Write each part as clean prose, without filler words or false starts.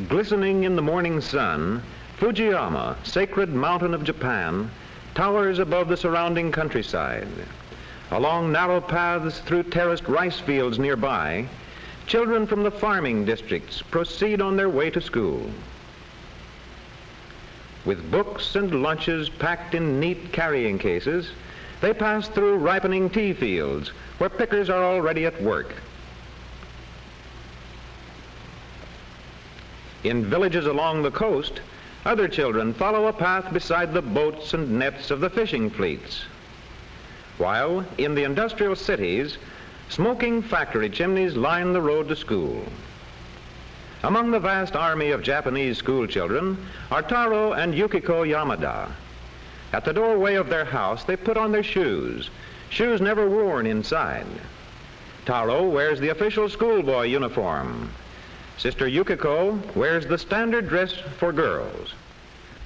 Glistening in the morning sun, Fujiyama, sacred mountain of Japan, towers above the surrounding countryside. Along narrow paths through terraced rice fields nearby, children from the farming districts proceed on their way to school. With books and lunches packed in neat carrying cases, they pass through ripening tea fields where pickers are already at work. In villages along the coast, other children follow a path beside the boats and nets of the fishing fleets. While in the industrial cities, smoking factory chimneys line the road to school. Among the vast army of Japanese school children are Taro and Yukiko Yamada. At the doorway of their house, they put on their shoes never worn inside. Taro wears the official schoolboy uniform. Sister Yukiko wears the standard dress for girls.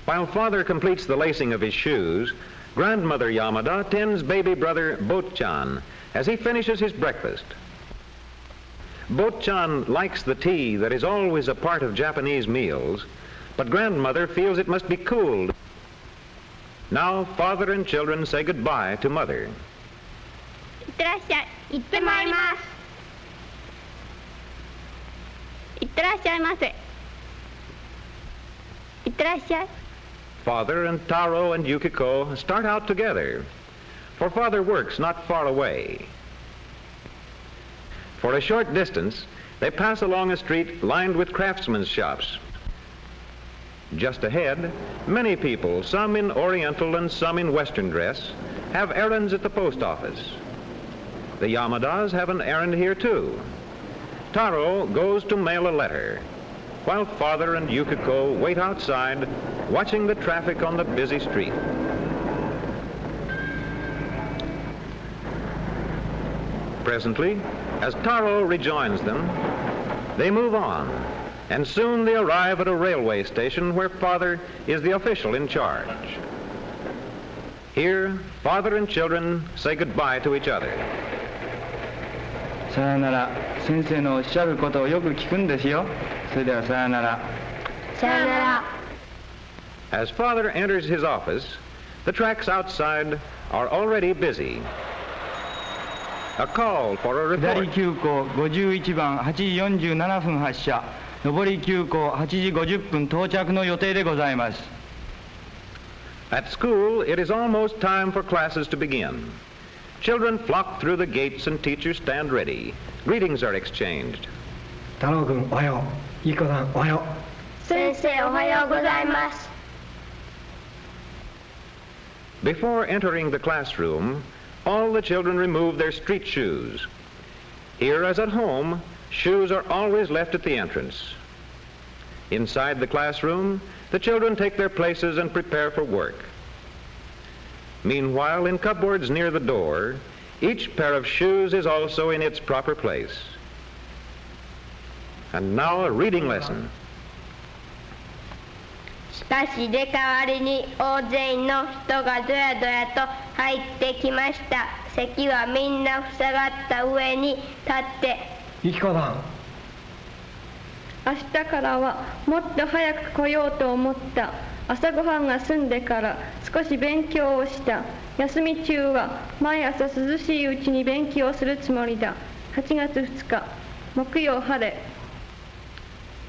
While father completes the lacing of his shoes, grandmother Yamada tends baby brother Botchan as he finishes his breakfast. Botchan likes the tea that is always a part of Japanese meals, but grandmother feels it must be cooled. Now father and children say goodbye to mother. いってらっしゃい。行ってまいります。いってらっしゃいませ。いってらっしゃい。 Father and Taro and Yukiko start out together, for father works not far away. For a short distance, they pass along a street lined with craftsmen's shops. Just ahead, many people, some in Oriental and some in Western dress, have errands at the post office. The Yamadas have an errand here too. Taro goes to mail a letter, while father and Yukiko wait outside, watching the traffic on the busy street. Presently, as Taro rejoins them, they move on, and soon they arrive at a railway station where father is the official in charge. Here, father and children say goodbye to each other. さよなら。先生のおっしゃることをよく聞くんですよ。それではさよなら。さよなら。 As father enters his office, the tracks outside are already busy. A call for a 下り report. 急行51番8時47分発車。上り急行8時50分到着の予定でございます。 At school, it is almost time for classes to begin. Children flock through the gates and teachers stand ready. Greetings are exchanged. 太郎君おはよう。ゆきこさんおはよう。先生おはようございます。 Before entering the classroom, all the children remove their street shoes. Here as at home, shoes are always left at the entrance. Inside the classroom, the children take their places and prepare for work. Meanwhile, in cupboards near the door, each pair of shoes is also in its proper place. And now a reading lesson. しかし入れ替わりに大勢の人がどやどやと入ってきました。席はみんな塞がった上に立って。ゆきこさん。明日からはもっと早く来ようと思った。朝ごはんが済んでから少し勉強をした。休み中は毎朝涼しいうちに勉強するつもりだ。8月2日木曜晴れ。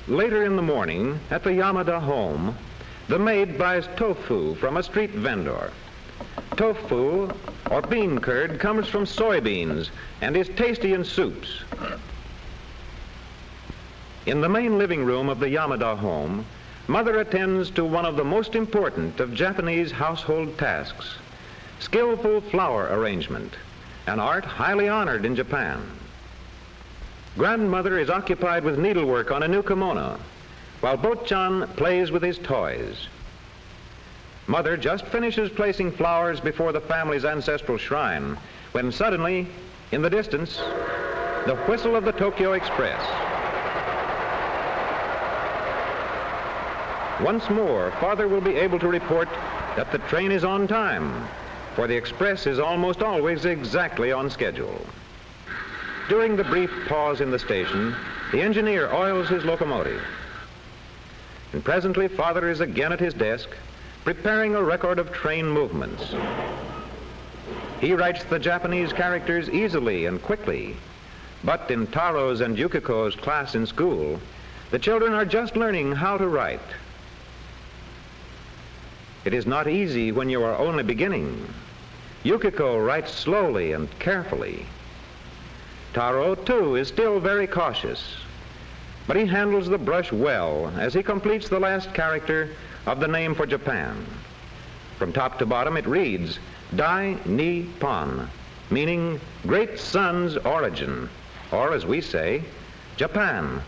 Later in the morning, at the Yamada home, the maid buys tofu from a street vendor. Tofu, or bean curd, comes from soybeans and is tasty in soups. In the main living room of the Yamada home, mother attends to one of the most important of Japanese household tasks, skillful flower arrangement, an art highly honored in Japan. Grandmother is occupied with needlework on a new kimono, while Botchan plays with his toys. Mother just finishes placing flowers before the family's ancestral shrine, when suddenly, in the distance, the whistle of the Tokyo Express. Once more, father will be able to report that the train is on time, for the express is almost always exactly on schedule. During the brief pause in the station, the engineer oils his locomotive. And presently father is again at his desk, preparing a record of train movements. He writes the Japanese characters easily and quickly, but in Taro's and Yukiko's class in school, the children are just learning how to write. It is not easy when you are only beginning. Yukiko writes slowly and carefully. Taro, too, is still very cautious, but he handles the brush well as he completes the last character of the name for Japan. From top to bottom it reads, Dai Ni Pon, meaning Great Sun's Origin, or as we say, Japan.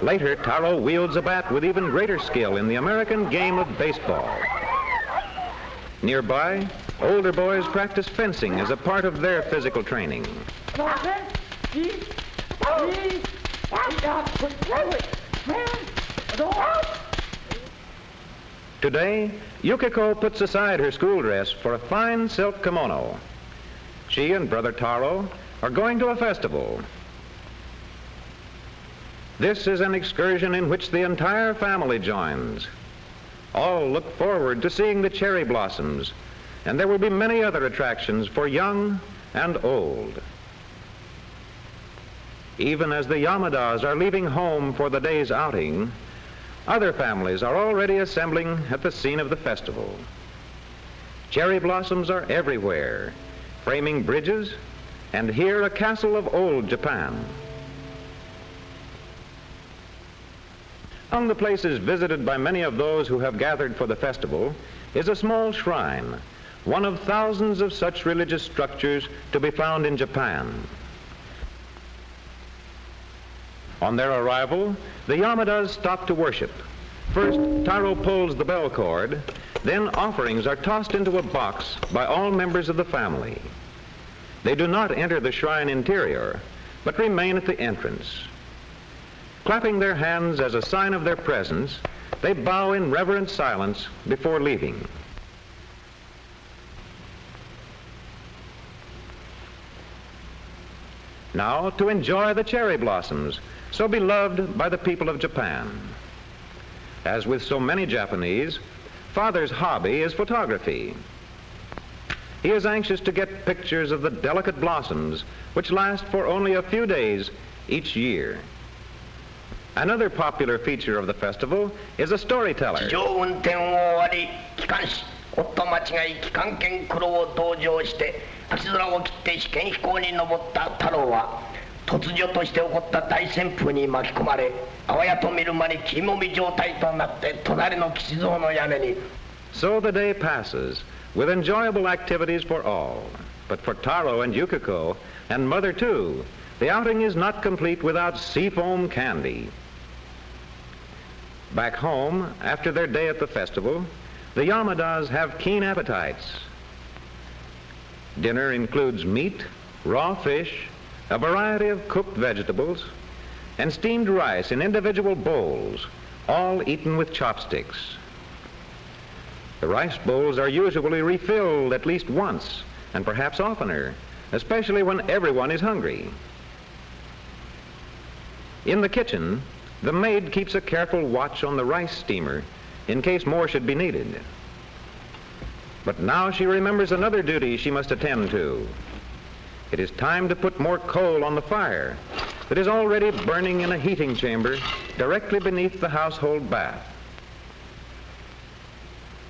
Later, Taro wields a bat with even greater skill in the American game of baseball. Nearby, older boys practice fencing as a part of their physical training. Today, Yukiko puts aside her school dress for a fine silk kimono. She and Brother Taro are going to a festival. This is an excursion in which the entire family joins. All look forward to seeing the cherry blossoms, and there will be many other attractions for young and old. Even as the Yamadas are leaving home for the day's outing, other families are already assembling at the scene of the festival. Cherry blossoms are everywhere, framing bridges, and here a castle of old Japan. Among the places visited by many of those who have gathered for the festival is a small shrine, one of thousands of such religious structures to be found in Japan. On their arrival, the Yamadas stop to worship. First, Taro pulls the bell cord, then offerings are tossed into a box by all members of the family. They do not enter the shrine interior, but remain at the entrance. Clapping their hands as a sign of their presence, they bow in reverent silence before leaving. Now to enjoy the cherry blossoms, so beloved by the people of Japan. As with so many Japanese, father's hobby is photography. He is anxious to get pictures of the delicate blossoms which last for only a few days each year. Another popular feature of the festival is a storyteller. So the day passes with enjoyable activities for all. But for Taro and Yukiko, and Mother too, the outing is not complete without seafoam candy. Back home, after their day at the festival, the Yamadas have keen appetites. Dinner includes meat, raw fish, a variety of cooked vegetables, and steamed rice in individual bowls, all eaten with chopsticks. The rice bowls are usually refilled at least once, and perhaps oftener, especially when everyone is hungry. In the kitchen, the maid keeps a careful watch on the rice steamer in case more should be needed. But now she remembers another duty she must attend to. It is time to put more coal on the fire that is already burning in a heating chamber directly beneath the household bath.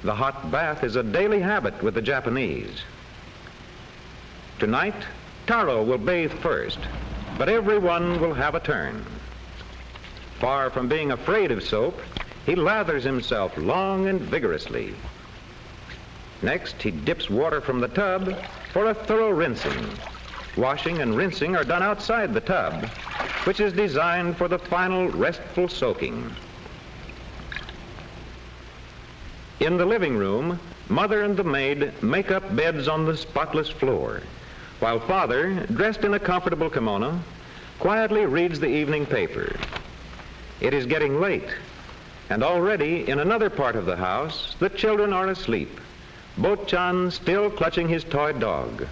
The hot bath is a daily habit with the Japanese. Tonight, Taro will bathe first, but everyone will have a turn. Far from being afraid of soap, he lathers himself long and vigorously. Next, he dips water from the tub for a thorough rinsing. Washing and rinsing are done outside the tub, which is designed for the final restful soaking. In the living room, Mother and the maid make up beds on the spotless floor, while Father, dressed in a comfortable kimono, quietly reads the evening paper. It is getting late, and already in another part of the house, the children are asleep, Bo-chan still clutching his toy dog.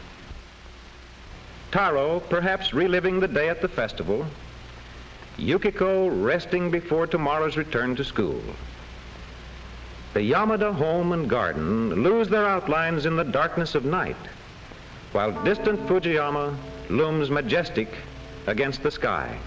Taro, perhaps reliving the day at the festival, Yukiko resting before tomorrow's return to school. The Yamada home and garden lose their outlines in the darkness of night, while distant Fujiyama looms majestic against the sky.